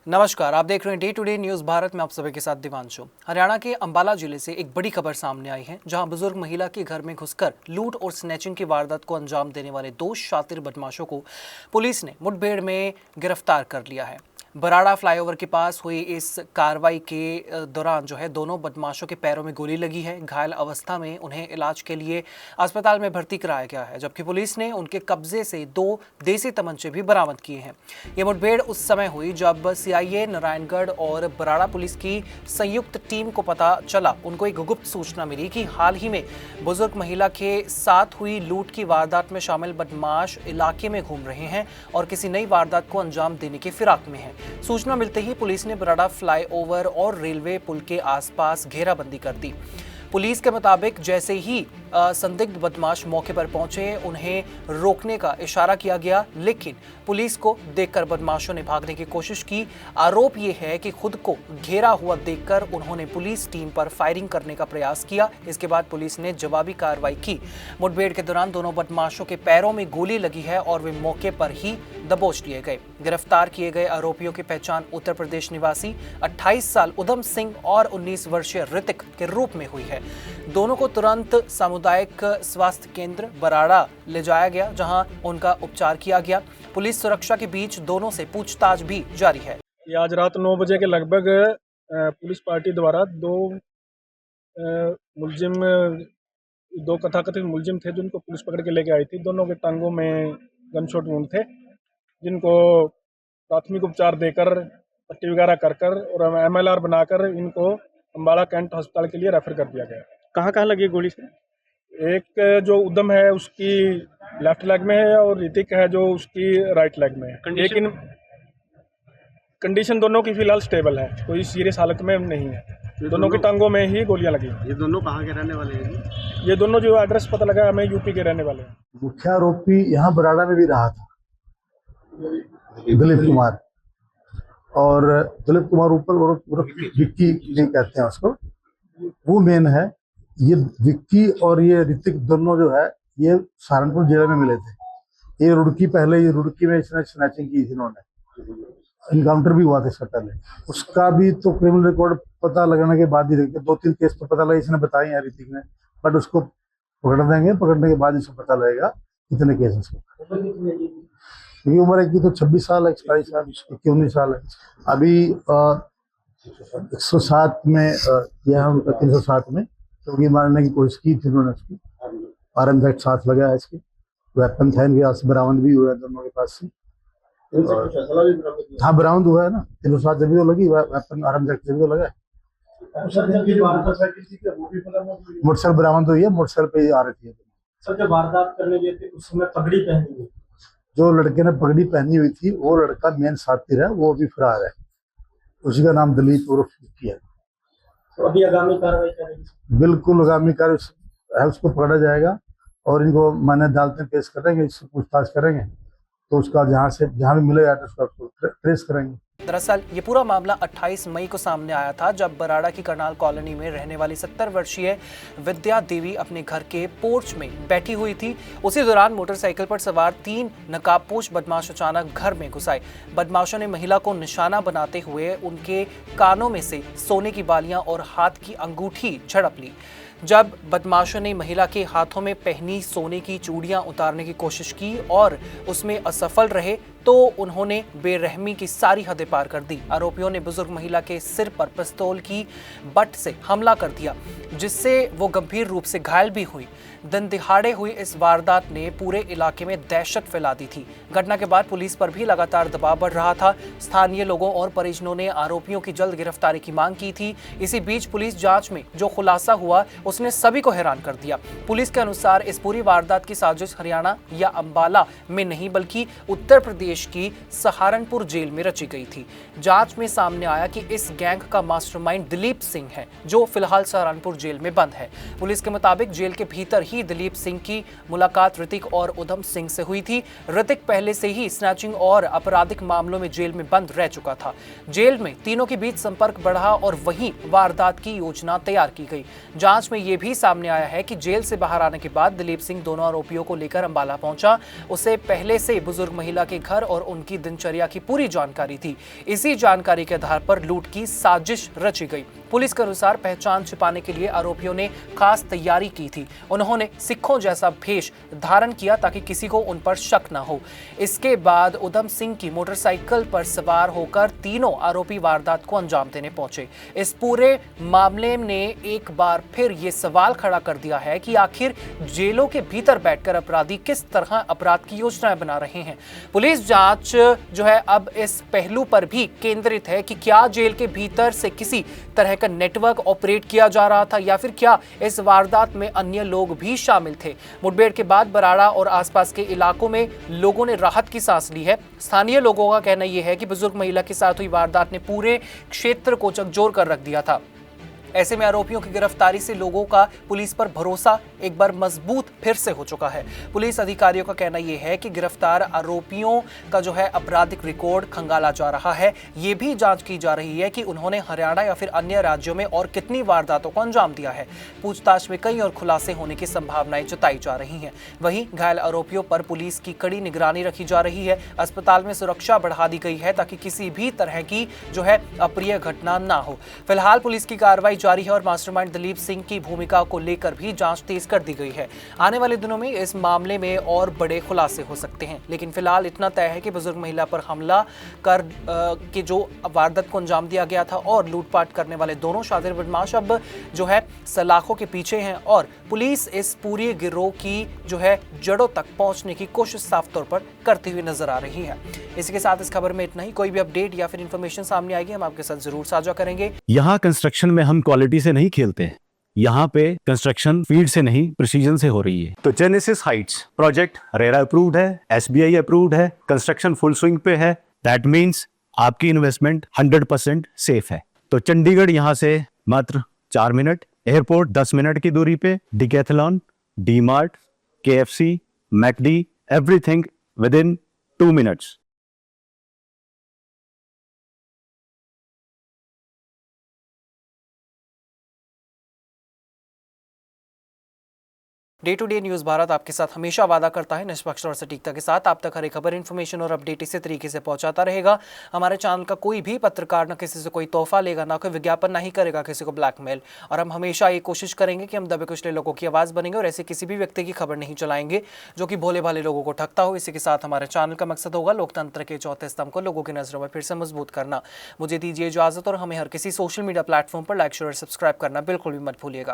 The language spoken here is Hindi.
नमस्कार, आप देख रहे हैं day to day news Bharat में। आप सभी के साथ दिवांशु। हरियाणा के अंबाला जिले से एक बड़ी खबर सामने आई है, जहां बुजुर्ग महिला के घर में घुसकर लूट और स्नैचिंग की वारदात को अंजाम देने वाले दो शातिर बदमाशों को पुलिस ने मुठभेड़ में गिरफ्तार कर लिया है। बराड़ा फ्लाईओवर के पास हुई इस कार्रवाई के दौरान दोनों बदमाशों के पैरों में गोली लगी है। घायल अवस्था में उन्हें इलाज के लिए अस्पताल में भर्ती कराया गया है, जबकि पुलिस ने उनके कब्जे से 2 देसी तमंचे भी बरामद किए हैं। ये मुठभेड़ उस समय हुई जब सीआईए नारायणगढ़ और बराड़ा पुलिस की संयुक्त टीम को पता चला, उनको एक गुप्त सूचना मिली कि हाल ही में बुजुर्ग महिला के साथ हुई लूट की वारदात में शामिल बदमाश इलाके में घूम रहे हैं और किसी नई वारदात को अंजाम देने की फिराक में हैं। सूचना मिलते ही पुलिस ने बराड़ा फ्लाईओवर और रेलवे पुल के आसपास घेराबंदी कर दी। पुलिस के मुताबिक जैसे ही संदिग्ध बदमाश मौके पर पहुंचे, उन्हें रोकने का इशारा किया गया, लेकिन पुलिस को देखकर बदमाशों ने भागने की कोशिश की। आरोप यह है कि खुद को घेरा हुआ देखकर उन्होंने पुलिस टीम पर फायरिंग करने का प्रयास किया। इसके बाद पुलिस ने जवाबी कार्रवाई की। मुठभेड़ के दौरान दोनों बदमाशों के पैरों में गोली लगी है और वे मौके पर ही दबोच लिए गए। गिरफ्तार किए गए आरोपियों की पहचान उत्तर प्रदेश निवासी 28 साल उधम सिंह और 19 वर्षीय ऋतिक के रूप में हुई है। दोनों को तुरंत सामुदायिक स्वास्थ्य केंद्र बराड़ा ले जाया गया, जहां उनका उपचार किया गया। पुलिस सुरक्षा के बीच दोनों से पूछताछ भी जारी है। ये आज रात 9 बजे के लगभग पुलिस पार्टी द्वारा दो कथाकथित मुलजिम थे, जिनको पुलिस पकड़ के लेके आई थी। दोनों के टांगों में गनशॉट वुंड थे, जिनको प्राथमिक उपचार देकर पट्टी वगैरह कर और एमएलआर बनाकर इनको अम्बाला कैंट अस्पताल के लिए रेफर कर दिया गया। कहाँ लगी गोली से? एक जो उद्यम है उसकी लेफ्ट लेग में है और ऋतिक है जो उसकी राइट लेग में है। लेकिन कंडीशन दोनों की फिलहाल स्टेबल है, कोई सीरियस हालत में नहीं है। दोनों की टांगों में ही गोलियां लगी। ये दोनों कहाँ के रहने वाले हैं? ये दोनों जो एड्रेस पता लगा हमें यूपी के रहने वाले हैं। मुख्य आरोपी यहाँ बराड़ा में भी रहा था, दिलीप कुमार, और दिलीप कुमार ऊपर विक्की नहीं कहते हैं उसको, वो मेन है। ये विक्की और ये ऋतिक दोनों जो है ये सहारनपुर जिले में मिले थे। ये रुड़की में इसने स्नैचिंग की थी, इन्होंने इनकाउंटर भी हुआ था इसका पहले। उसका भी तो क्रिमिनल रिकॉर्ड पता लगाने के बाद ही 2-3 केस तो पता लगा, इसने बताई है ऋतिक ने, बट उसको पकड़ देंगे। पकड़ने के बाद इसको पता लगेगा कितने केस उसके। ये उम्र है कि तो 26 साल है, 27 साल, 19 साल है। अभी 107 में यह 307 में क्योंकि मारने की कोशिश की थी उन्होंने। उसकी आरएम एक्ट साथ लगा है, इसके वेपन था इनके पास, बरामद भी हुआ है दोनों के पास से। हाँ, बरामद हुआ है ना, 307 जब भी तो लगी, वेपन आरएम एक्ट जब भी तो लगा है। मोटरसाइकिल बरामद हुई है, मोटरसाइकिल पे आ रही थी। सर, जब वारदात करने गए थे उस समय पगड़ी पहनी हुई, जो लड़के ने पगड़ी पहनी हुई थी वो लड़का मेन साथी है, वो भी फरार है। उसी का नाम दलीप उर्फ विक्की है। तो अभी आगामी कार्रवाई करेंगे? बिल्कुल आगामी कार्य है, उसको पकड़ा जाएगा और इनको मान्य अदालत में पेश करेंगे, इससे पूछताछ करेंगे, तो उसका जहाँ भी मिलेगा उसका ट्रेस करेंगे। दरअसल ये पूरा मामला 28 मई को सामने आया था, जब बराड़ा की करनाल कॉलोनी में रहने वाली 70 वर्षीय विद्या देवी अपने घर के पोर्च में बैठी हुई थी। उसी दौरान मोटरसाइकिल पर सवार 3 नकाबपोश बदमाश अचानक घर में घुस आए। बदमाशों ने महिला को निशाना बनाते हुए उनके कानों में से सोने की बालियां और हाथ की अंगूठी झड़प ली। जब बदमाशों ने महिला के हाथों में पहनी सोने की चूड़ियां उतारने की कोशिश की और उसमें असफल रहे, तो उन्होंने बेरहमी की सारी हदें पार कर दी। आरोपियों ने बुजुर्ग महिला के सिर पर पिस्तौल की बट से हमला कर दिया, जिससे वो गंभीर रूप से घायल भी हुई। दिन दिहाड़े हुई इस वारदात ने पूरे इलाके में दहशत फैला दी थी। घटना के बाद पुलिस पर भी लगातार दबाव बढ़ रहा था। स्थानीय लोगों और परिजनों ने आरोपियों की जल्द गिरफ्तारी की मांग की थी। इसी बीच पुलिस जांच में जो खुलासा हुआ उसने सभी को हैरान कर दिया। पुलिस के अनुसार इस पूरी वारदात की साजिश हरियाणा या अंबाला में नहीं बल्कि उत्तर प्रदेश की सहारनपुर जेल में रची गई थी। जांच में सामने आया कि इस गैंग का मास्टरमाइंड दिलीप सिंह है, जो फिलहाल सहारनपुर जेल में बंद है। पुलिस के मुताबिक जेल के भीतर ही दिलीप सिंह की मुलाकात ऋतिक और उधम सिंह से हुई थी। ऋतिक पहले से ही स्नैचिंग और आपराधिक मामलों में जेल में बंद रह चुका था। जेल में तीनों के बीच संपर्क बढ़ा और वहीं वारदात की योजना तैयार की गई। जांच में में ये भी सामने आया है कि जेल से बाहर आने के बाद दिलीप सिंह दोनों आरोपियों को लेकर अंबाला पहुंचा। उसे पहले से बुजुर्ग महिला के घर और उनकी दिनचर्या की पूरी जानकारी थी। इसी जानकारी के आधार पर लूट की साजिश रची गई। पुलिस के अनुसार पहचान छिपाने के लिए आरोपियों ने खास तैयारी की थी। उन्होंने सिखों जैसा भेष धारण किया ताकि किसी को उन पर शक न हो। इसके बाद उधम सिंह की मोटरसाइकिल पर सवार होकर तीनों आरोपी वारदात को अंजाम देने पहुंचे। इस पूरे मामले ने एक बार फिर ये सवाल खड़ा कर दिया है कि आखिर जेलों के भीतर बैठकर अपराधी किस तरह अपराध की योजनाएं बना रहे हैं। पुलिस जांच जो है अब इस पहलू पर भी केंद्रित है कि क्या जेल के भीतर से किसी तरह का नेटवर्क ऑपरेट किया जा रहा था या फिर क्या इस वारदात में अन्य लोग भी शामिल थे। मुठभेड़ के बाद बराड़ा और आसपास के इलाकों में लोगों ने राहत की सांस ली है। स्थानीय लोगों का कहना यह है कि बुजुर्ग महिला के साथ हुई वारदात ने पूरे क्षेत्र को झकझोर कर रख दिया था। ऐसे में आरोपियों की गिरफ्तारी से लोगों का पुलिस पर भरोसा एक बार मजबूत फिर से हो चुका है। पुलिस अधिकारियों का कहना यह है कि गिरफ्तार आरोपियों का जो है आपराधिक रिकॉर्ड खंगाला जा रहा है। ये भी जांच की जा रही है कि उन्होंने हरियाणा या फिर अन्य राज्यों में और कितनी वारदातों को अंजाम दिया है। पूछताछ में कई और खुलासे होने की संभावनाएं जताई जा रही हैं। वहीं घायल आरोपियों पर पुलिस की कड़ी निगरानी रखी जा रही है। अस्पताल में सुरक्षा बढ़ा दी गई है ताकि किसी भी तरह की जो है अप्रिय घटना ना हो। फिलहाल पुलिस की कार्रवाई जारी है और मास्टरमाइंड दिलीप सिंह की भूमिका को लेकर भी जांच तेज कर दी गई है। आने वाले दिनों में इस मामले में और बड़े खुलासे हो सकते हैं, लेकिन फिलहाल इतना तय है कि बुजुर्ग महिला पर हमला कर के जो वारदात को अंजाम दिया गया था और लूटपाट करने वाले दोनों शातिर बदमाश अब जो है सलाखों के पीछे हैं और पुलिस इस पूरी गिरोह की जो है जड़ों तक पहुंचने की कोशिश साफ तौर पर करती हुई नजर आ रही है। इसी के साथ इस खबर में इतना ही। कोई भी अपडेट या फिर इंफॉर्मेशन सामने आएगी हम आपके साथ जरूर साझा करेंगे। यहाँ कंस्ट्रक्शन में हम क्वालिटी से नहीं खेलते हैं। यहाँ पे कंस्ट्रक्शन फील्ड से नहीं प्रिसीजन से हो रही है। तो genesis Heights project RERA approved है, SBI अप्रूव्ड है, कंस्ट्रक्शन फुल स्विंग पे है। दैट मीन्स आपकी इन्वेस्टमेंट 100% सेफ है। तो चंडीगढ़ यहाँ से मात्र 4 मिनट, एयरपोर्ट 10 मिनट की दूरी पे, Decathlon, DMart, KFC, McD, everything within 2 minutes. Day to day news Bharat आपके साथ हमेशा वादा करता है निष्पक्ष और सटीकता के साथ आप तक हर एक खबर, इन्फॉर्मेशन और अपडेट इसी तरीके से पहुंचाता रहेगा। हमारे चैनल का कोई भी पत्रकार न किसी से कोई तोहफा लेगा, ना कोई विज्ञापन, ना ही करेगा किसी को ब्लैकमेल। और हम हमेशा ये कोशिश करेंगे कि हम दबे कुचले लोगों की आवाज़ बनेंगे और ऐसे किसी भी व्यक्ति की खबर नहीं चलाएंगे जो कि भोले भाले लोगों को ठगता हो। इसी के साथ हमारे चैनल का मकसद होगा लोकतंत्र के चौथे स्तंभ को लोगों की नजरों में फिर से मजबूत करना। मुझे दीजिए इजाजत और हमें हर किसी सोशल मीडिया प्लेटफॉर्म पर लाइक, शेयर और सब्सक्राइब करना बिल्कुल भी मत भूलिएगा।